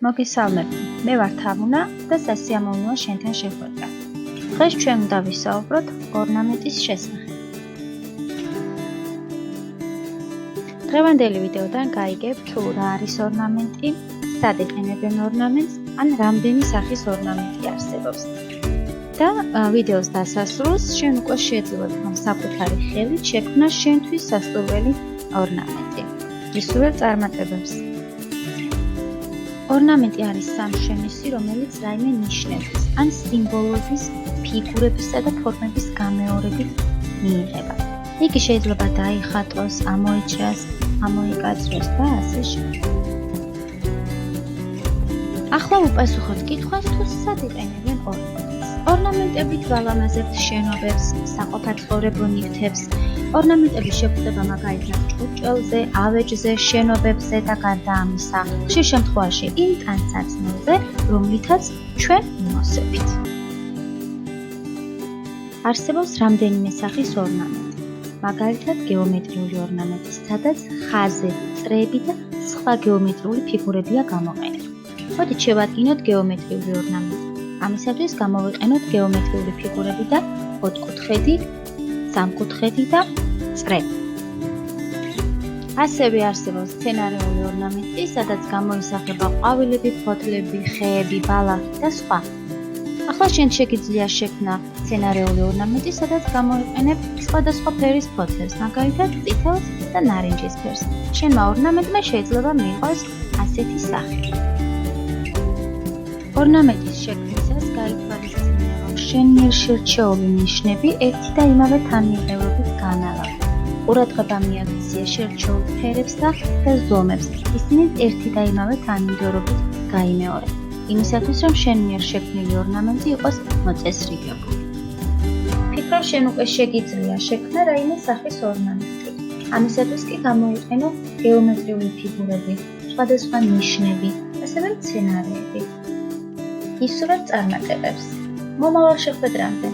მოგესალმებით, მე ვარ თამუნა და სასიამოვნოა შენთან შეხვედრა. დღეს ჩვენ უნდა ვისაუბროთ ორნამენტის შესახებ. დღევანდელი ვიდეოდან გაიგებ თუ რა არის ორნამენტი, სად იყენებენ ორნამენტს, ან რამდენი სახის ორნამენტი არსებობს. და ვიდეოს დასასრულს შენ უკვე შეძლებ საკუთარი ხელით შექმნა შენთვის სასურველი ორნამენტი. ისურვებ წარმატებებს. ორნამენტი არის სამშენისი, რომელიც რაიმე ნიშნების ან სიმბოლოების, ფიგურებისა და ფორმების გამეორებით მიიღება. იგი შეიძლება დაიხატოს, ამოიჭრას, ამოიკაწროს და ასე შემდეგ. ახლა ვუპასუხოთ კითხვას, თუ სად იყენებენ ორნამენტს. ორნამენტები თვალამაზებთ შენობებს, საყოფაცხოვრებო ნივთებს. ორნამენტები შეგვხვდება მაგალითად ჭურჭელზე, ავეჯზე, შენობებზე და გარდა ამისა, ხშირ შემთხვევაში იმ ტანსაცმელზე, რომლითაც ჩვენ ვიმოსებით. არსებობს რამდენიმე სახის ორნამენტი. მაგალითად გეომეტრიული ორნამენტი, სადაც ხაზები, წრეები და სხვა გეომეტრიული ფიგურებია გამოყენებული. მოდით შევადგინოთ გეომეტრიული ორნამენტი. ამისათვის გამოვიყენოთ გეომეტრიული ფიგურები და ოთხკუთხედი, სამკუთხედი და წრე. ასევე არსებობს სცენარეული ორნამენტი, სადაც გამოისახება ყვავილები, ფოთლები, ხეები, ბალახი და სხვა. ახლა შენ შეგიძლია შექმნა სცენარეული ორნამენტი, სადაც გამოიყენებ სხვადასხვა ფერის ფოთლებს, მაგალითად წითელს და ნარინჯის ფერს. შენმა ორნამენტმა შეიძლება მიიღოს ასეთი სახე. ორნამენტის შექმნისას გაითვალისწინე, რომ შენ მიერ შერჩეული ნიშნები ერთი და იმავე თანმიმდევრობით განალავ. ყურადღება მიაქცია შერჩეულ ფერებს და ზომებს. ისინი ერთი და იმავე თანმიმდევრობით გაიმეორე. იმისათვის, რომ შენ მიერ შექმნილი ორნამენტი იყოს მოწესრიგებული. ფიქრობ, შენ უკვე შეგიძლია შექმნა რაიმე სახის ორნამენტი. ამისათვის კი გამოიყენო გეომეტრიული ფიგურები, სხვადასხვა ნიშნები, ასევე მცენარეები. ისურვებ წარმატებებს. მომავალ შეხვედრამდე.